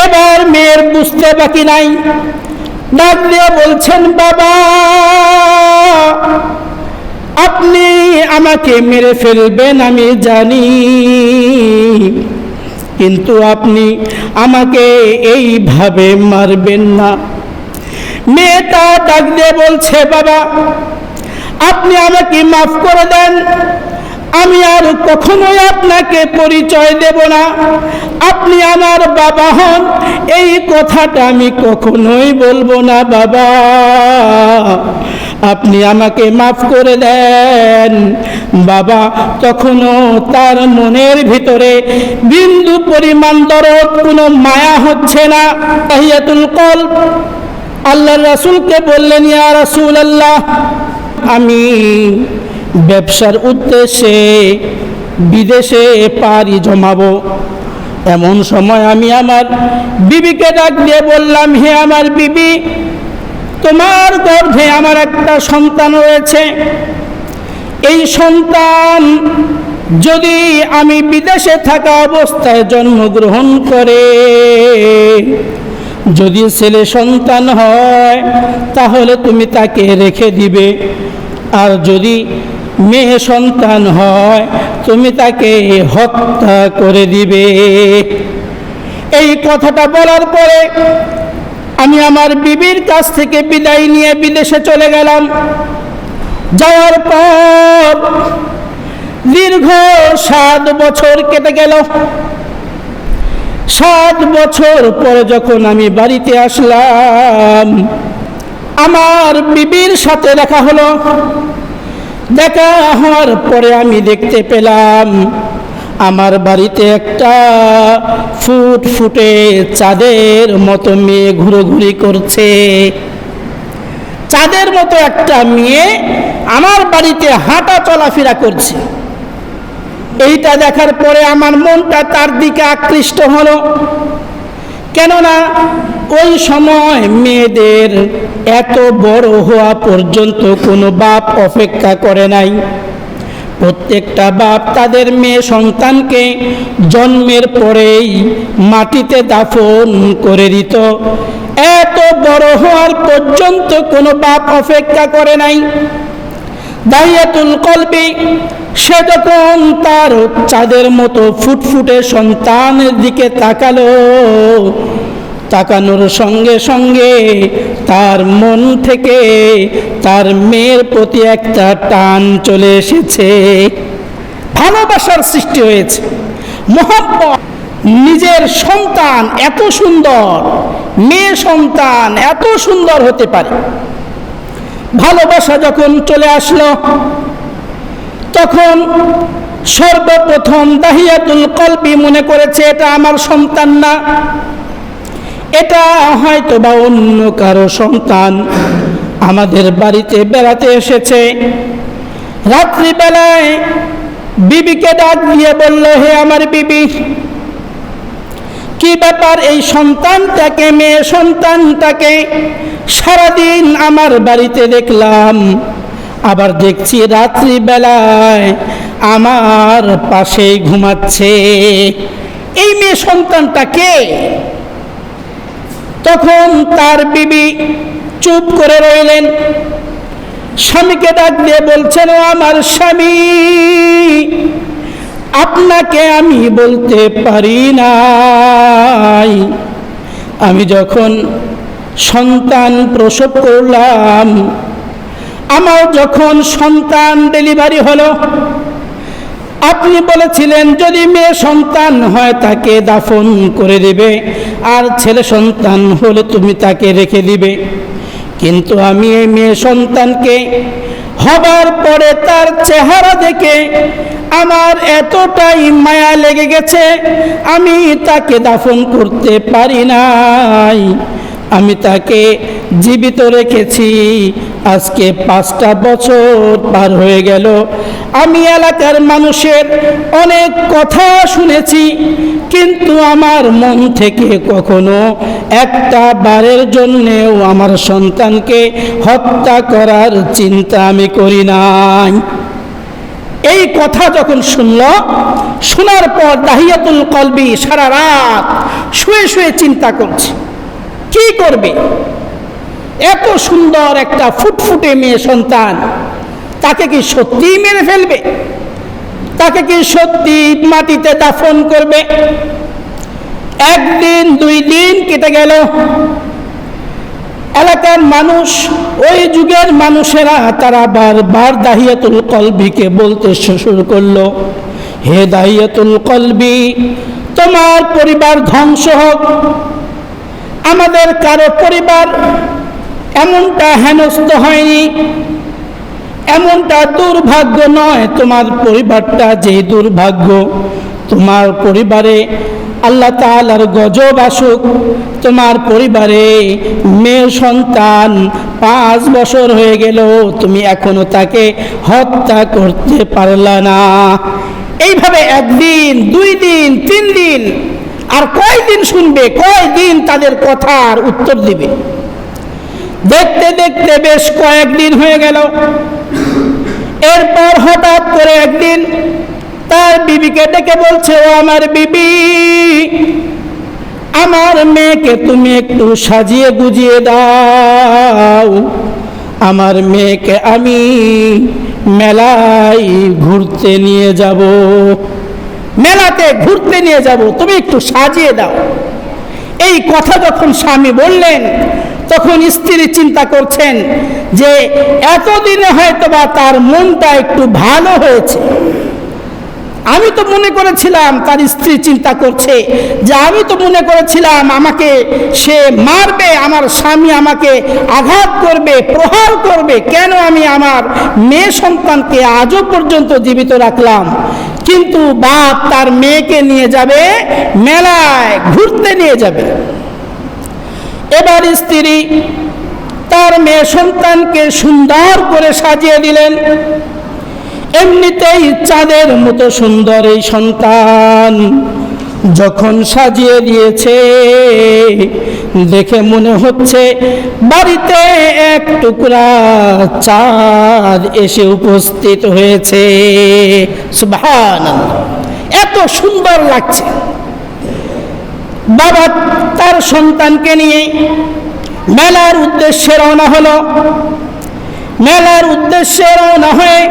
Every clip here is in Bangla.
এবার মেয়ের বুঝতে বাকি নাই, ডাক দিয়ে বলছেন, বাবা আপনি আমাকে মেরে ফেলবেন আমি জানি, কিন্তু আপনি আমাকে এইভাবে মারবেন না। মেয়েটা ডাক দিয়ে বলছে, বাবা আপনি আমাকে মাফ করে দেন, আমি আর কখনোই আপনাকে পরিচয় দেব না, আপনি আমার বাবা হন, এই কথাটা আমি কখনোই বলবো না বাবা, আপনি আমাকে মাফ করে দেন। বাবা তখনও তার মনের ভিতরে বিন্দু পরিমাণ দরদ, কোনো মায়া হচ্ছে না। তাহিয়াতুল কলব আল্লাহর রাসূলকে বললেন, ইয়া রাসূলুল্লাহ আমি ব্যবসার উদ্দেশ্যে বিদেশে পাড়ি জমাবো। এমন সময় আমি আমার বিবিকে ডাক দিয়ে বললাম, হে আমার বিবি, তোমার গর্ভে আমার একটা সন্তান রয়েছে, এই সন্তান যদি আমি বিদেশে থাকা অবস্থায় জন্মগ্রহণ করে, যদি ছেলে সন্তান হয় তাহলে তুমি তাকে রেখে দিবে, আর যদি মেয়ে সন্তান হয় তুমি তাকে হত্যা করে দিবে। এই কথাটা বলার পরে আমি আমার বিবির কাছ থেকে বিদায় নিয়ে বিদেশে চলে গেলাম। যাওয়ার পর দীর্ঘ 7 বছর কেটে গেল। 7 বছর পরে যখন আমি বাড়িতে আসলাম, আমার বিবির সাথে দেখা হলো। দেখা হওয়ার পরে আমি দেখতে পেলাম আমার বাড়িতে একটা ফুটফুটে চাঁদের মতো মেয়ে ঘুরোঘুরি করছে। চাঁদের মতো একটা মেয়ে আমার বাড়িতে হাঁটা চলাফেরা করছে। এইটা দেখার পরে আমার মনটা তার দিকে আকৃষ্ট হলো, কেননা ওই সময় মেয়েদের এত বড় হওয়া পর্যন্ত কোনো বাপ অপেক্ষা করে নাই। প্রত্যেকটা বাপ তাদের মেয়ে সন্তানকে জন্মের পরেই মাটিতে দাফন করে দিত। এত বড় হওয়ার পর্যন্ত কোনো বাপ অপেক্ষা করে নাই। দাহিয়াতুল কলবি সে যখন তার চাঁদের মতো ফুটফুটে সন্তানের দিকে তাকালো, তাকানোর সঙ্গে সঙ্গে তার মন থেকে তার মেয়ের প্রতি একটা টান চলে এসেছে, ভালোবাসার সৃষ্টি হয়েছে, মহব্বত। নিজের সন্তান এত সুন্দর, মেয়ে সন্তান এত সুন্দর হতে পারে, ভালোবাসা যখন চলে আসলো, তখন সর্বপ্রথম দাহিয়াতুল কলবি মনে করেছে এটা আমার সন্তান না, এটা হয়তো বা অন্য কারো সন্তান, আমাদের বাড়িতে বেড়াতে এসেছে। রাত্রিবেলায় বিবিকে ডাক দিয়ে বলল, হে আমার বিবি, কি ব্যাপার, এই সন্তানটাকে, মেয়ে সন্তানটাকে সারাদিন আমার বাড়িতে দেখলাম, আবার দেখছি রাত্রিবেলায় আমার পাশেই ঘুমাচ্ছে, এই মেয়ে সন্তানটা কে? তখন তার বিবি চুপ করে রইলেন। স্বামীকে ডাক দিয়ে বলছেন, ও আমার স্বামী, আপনাকে আমি বলতে পারি নাই, আমি যখন সন্তান প্রসব করলাম, আমার যখন সন্তান ডেলিভারি হলো, আপনি বলেছিলেন যদি মেয়ে সন্তান হয় তাকে দাফন করে দেবে, আর ছেলে সন্তান হলে তুমি তাকে রেখে দিবে। কিন্তু আমি এই মেয়ে সন্তানকে হবার পরে তার চেহারা দেখে আমার এতটাই মায়া লেগে গেছে, আমি তাকে দাফন করতে পারি নাই, আমি তাকে জীবিত রেখেছি। আজকে 5টা বছর পার হয়ে গেল, আমি এলাকার মানুষের অনেক কথা শুনেছি, কিন্তু আমার মন থেকে কখনো একটা বারের জন্যেও আমার সন্তানকে হত্যা করার চিন্তা আমি করি নাই। এই কথা যখন শুনল, শোনার পর দাহিয়াতুল কলবি সারা রাত শুয়ে শুয়ে চিন্তা করছে কি করবে। এত সুন্দর একটা ফুটফুটে মেয়ে সন্তান, তাকে কি সত্যিই মেরে ফেলবে? তাকে কি সত্যি মাটিতে দাফন করবে? একদিন 2 দিন কেটে গেল। এলাকার মানুষ, ওই যুগের মানুষেরা তারা বারবার দাহিয়াতুল কলবিকে বলতে শুরু করলো, হে দাহিয়াতুল কলবি, তোমার পরিবার ধ্বংস হোক। আমাদের কারো পরিবার এমনটা হেনস্থ হয়নি, এমনটা দুর্ভাগ্য নয়। তোমার পরিবারটা যে দুর্ভাগ্য, তোমার পরিবারে আল্লাহ তাআলার গজব আসুক। তোমার পরিবারে মেয়ে সন্তান 5 বছর হয়ে গেল, তুমি এখনো তাকে হত্যা করতে পারলা না। এইভাবে 1 দিন 2 দিন 3 দিন, আর কয়দিন শুনবে, কয়দিন তাদের কথার উত্তর দিবে? দেখতে দেখতে বেশ কয়েকদিন হয়ে গেল। এরপর হঠাৎ করে একদিন তার বিবিকে ডেকে বলছে, ও আমার বিবি, আমার মেয়েকে তুমি একটু সাজিয়ে গুজিয়ে দাও। আমার মেয়েকে আমি মেলায় ঘুরতে নিয়ে যাব, মেলাতে ঘুরতে নিয়ে যাব, তুমি একটু সাজিয়ে দাও। এই কথা যখন স্বামী বললেন, তখন স্ত্রী চিন্তা করছেন যে এতদিনে হয়তোবা তার মনটা একটু ভালো হয়েছে। আমি তো মনে করেছিলাম, তার স্ত্রী চিন্তা করছে যে আমি তো মনে করেছিলাম আমাকে সে মারবে, আমার স্বামী আমাকে আঘাত করবে, প্রহার করবে। কেন আমি আমার মেয়ে সন্তানকে আজও পর্যন্ত জীবিত রাখলাম? কিন্তু বাপ তার মেয়েকে নিয়ে যাবে মেলায়, ঘুরতে নিয়ে যাবে। এবার স্ত্রী তার মেয়ে সন্তানকে সুন্দর করে সাজিয়ে দিলেন। এমনিতেই চাঁদের মতো সুন্দর এই সন্তান, যখন সাজিয়ে দিয়েছে দেখে মনে হচ্ছে বাড়িতে এক টুকরা চাঁদ এসে উপস্থিত হয়েছে। সুবহানাল্লাহ, এত সুন্দর লাগছে। বাবা তার সন্তানকে নিয়ে মেলার উদ্দেশ্যে রওনা হলো। মেলার উদ্দেশ্যে রওনা হয়ে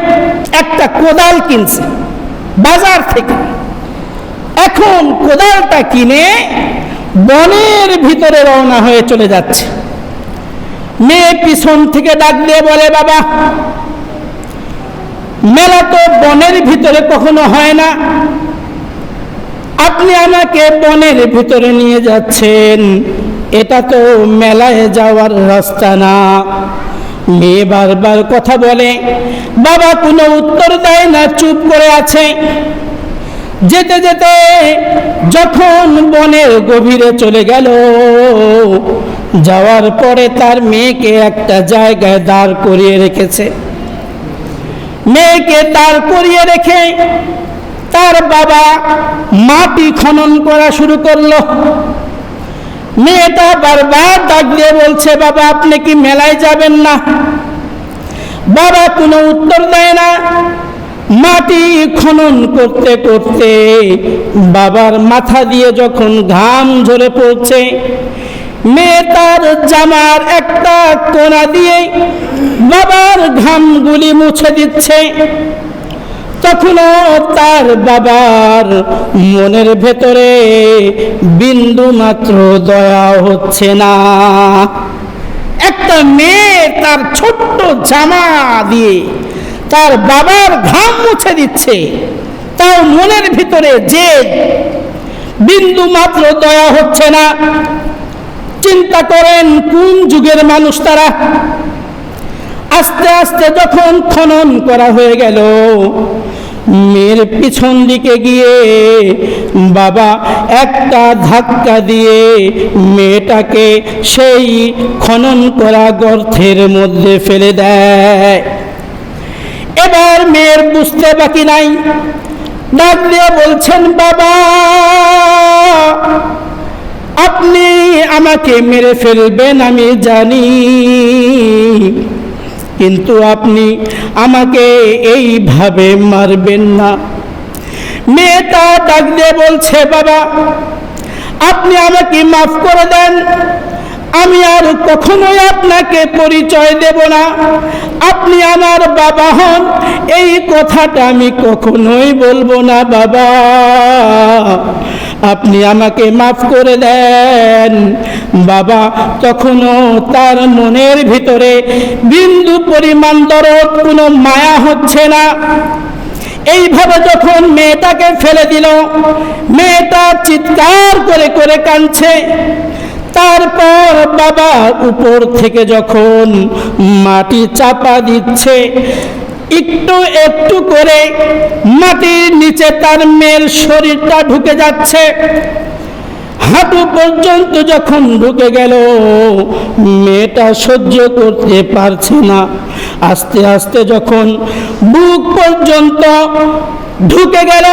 একটা কোদাল কিনছে বাজার থেকে। এখন কোদালটা কিনে বনের ভিতরে রওনা হয়ে চলে যাচ্ছে। মেয়ে পিছন থেকে ডাক দিয়ে বলে, বাবা, মেলা তো বনের ভিতরে কখনো হয় না, আপনি আমাকে বনের ভিতরে নিয়ে যাচ্ছেন, এটা তো মেলায় যাওয়ার রাস্তা না। মেয়ে বারবার কথা বলে, বাবা কোনো উত্তর দেয় না, চুপ করে আছে। যেতে যেতে যখন বনের গভীরে চলে গেল, যাওয়ার পরে তার মেয়েকে একটা জায়গায় দাঁড় করিয়ে রেখেছে। মেয়েকে দাঁড় করিয়ে রেখে তার বাবা মাটি খনন করা শুরু করলো। মেয়েটা বারবার ডাক দিয়ে বলছে, বাবা আপনি কি মেলায় যাবেন না? বাবা কোনো উত্তর দেয় না। মাটি খনন করতে করতে বাবার মাথা দিয়ে যখন ঘাম ঝরে পড়ছে, মেয়ে তার জামার একটা কোনা দিয়ে বাবার ঘামগুলি মুছে দিচ্ছে। তখনও তার বাবার মনের ভেতরে বিন্দু মাত্র দয়া হচ্ছে না। একটা মেয়ে তার ছোট্ট জামা দিয়ে তার বাবার ঘাম মুছে দিচ্ছে, তার মনের ভিতরে যে বিন্দু মাত্র দয়া হচ্ছে না। চিন্তা করেন কোন যুগের মানুষ তারা। আস্তে আস্তে যখন খনন করা হয়ে গেল, মেয়ের পিছন দিকে গিয়ে বাবা একটা ধাক্কা দিয়ে মেয়েটাকে সেই খনন করা গর্তের মধ্যে ফেলে দেয়। এবার মেয়ের বুঝতে বাকি নাই, ডাক দিয়ে বলছেন, বাবা আপনি আমাকে মেরে ফেলবেন আমি জানি, কিন্তু আপনি আমাকে এইভাবে মারবেন না। মেয়েটা ডাক দিয়ে বলছে, বাবা আপনি আমাকে মাফ করে দেন, আমি আর কখনোই আপনাকে পরিচয় দেব না, আপনি আমার বাবা হন, এই কথাটা আমি কখনোই বলবো না বাবা, আপনি আমাকে মাফ করে দেন। বাবা তখনও তার মনের ভিতরে বিন্দু পরিমাণ দরদ, কোনো মায়া হচ্ছে না। এইভাবে যখন মেয়েটাকে ফেলে দিল, মেয়েটা চিৎকার করে করে কাঁদছে। তারপর বাবা উপর থেকে যখন মাটি চাপা দিচ্ছে, একটু একটু করে মাটির নিচে তার মেয়ের শরীরটা ঢুকে যাচ্ছে। হাঁটু পর্যন্ত যখন ঢুকে গেল, মেয়েটা সহ্য করতে পারছে না। আস্তে আস্তে যখন বুক পর্যন্ত ঢুকে গেল,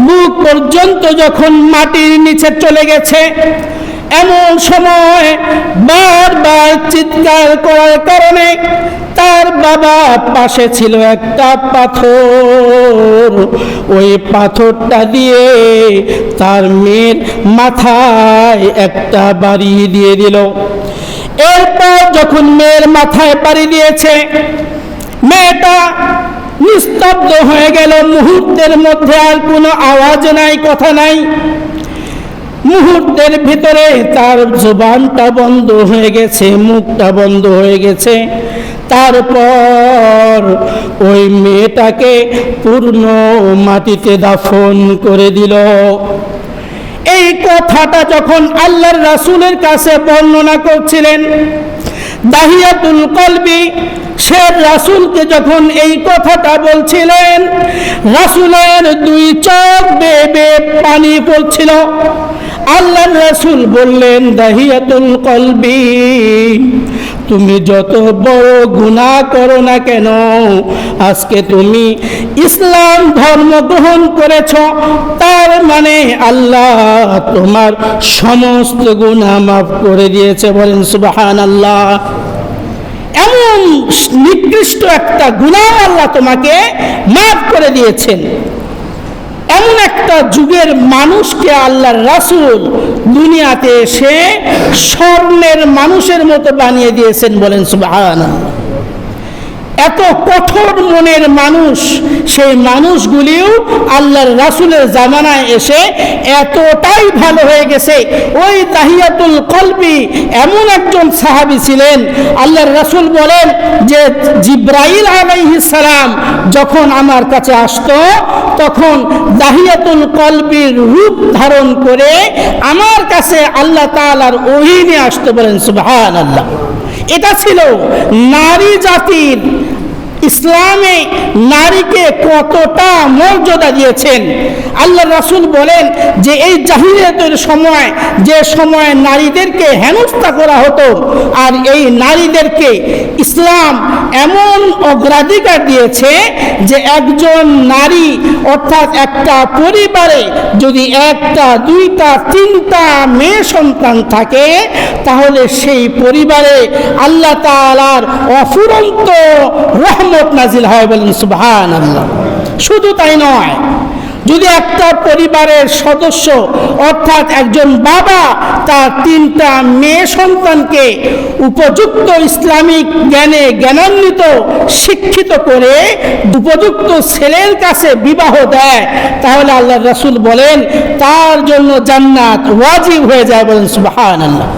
বুক পর্যন্ত যখন মাটির নিচে চলে গেছে, এমন সময় বারবার চিৎকার করার কারণে তার বাবা পাশে ছিল একটা পাথর, ওই পাথরটা দিয়ে তার মেয়ের মাথায় একটা বাড়ি দিয়ে দিল। এরপর যখন মেয়ের মাথায় বাড়ি দিয়েছে, মেয়েটা নিস্তব্ধ হয়ে গেল। মুহূর্তের মধ্যে আর কোনো আওয়াজ নাই, কথা নাই। মুহূর্তের ভিতরে তার জবানটা বন্ধ হয়ে গেছে, মুখটা বন্ধ হয়ে গেছে। তারপর ওই মেয়েটাকে পূর্ণ মাটিতে দাফন করে দিল। এই কথাটা যখন আল্লাহর রাসূলের কাছে বর্ণনা করছিলেন দাহিয়াতুল কলবি, সে রাসূলকে যখন এই কথাটা বলছিলেন, রাসূলের দুই চোখ বেয়ে বেয়ে পানি পড়ছিল। আল্লাহর রাসূল বললেন, দাহিয়াতুল কলবি, তুমি যত বড় গুনাহ করো না কেন, আজকে তুমি ইসলাম ধর্ম গ্রহণ করেছ, তার মানে আল্লাহ তোমার সমস্ত গুনাহ মাফ করে দিয়েছে। বলেন সুবহানাল্লাহ। এমন নিকৃষ্ট একটা গুনাহ আল্লাহ তোমাকে মাফ করে দিয়েছেন। এমন একটা যুগের মানুষকে আল্লাহর রাসূল দুনিয়াতে এসে স্বর্ণের মানুষের মতো বানিয়ে দিয়েছেন। বলেন সুবহানাল্লাহ। এত কঠোর মনের মানুষ, সেই মানুষগুলিও আল্লাহর রাসূলের জামানায় এসে এতটাই ভালো হয়ে গেছে। ওই দাহিয়াতুল কলবি এমন একজন সাহাবী ছিলেন, আল্লাহর রাসূল বলেন যে জিবরাইল আলাইহিস সালাম যখন আমার কাছে আসতো, তখন দাহিয়াতুল কলবির রূপ ধারণ করে আমার কাছে আল্লাহ তাআলার ওহী নিয়ে আসতো। বলেন সুবহানাল্লাহ। এটা ছিল নারী জাতির, ইসলামে নারীকে কতটা মর্যাদা দিয়েছেন। আল্লাহ রাসূল বলেন যে এই জাহিলিয়াতের সময়, যে সময় নারীদেরকে হেনস্থা করা হতো, আর এই নারীদেরকে ইসলাম এমন অগ্রাধিকার দিয়েছে যে একজন নারী, অর্থাৎ একটা পরিবারে যদি একটা, দুইটা, তিনটা মেয়ে সন্তান থাকে, তাহলে সেই পরিবারে আল্লাহ তাআলার অফুরন্ত রহমত নাজিল হয়। বলেন সুবহানাল্লাহ। শুধু তাই নয়, যদি একটা পরিবারের সদস্য, অর্থাৎ একজন বাবা তার তিনটা মেয়ে সন্তানকে উপযুক্ত ইসলামিক জ্ঞানে জ্ঞানান্বিত শিক্ষিত করে উপযুক্ত ছেলের কাছে বিবাহ দেয়, তাহলে আল্লাহর রাসূল বলেন তার জন্য জান্নাত ওয়াজিব হয়ে যায়। বলেন সুবহানাল্লাহ।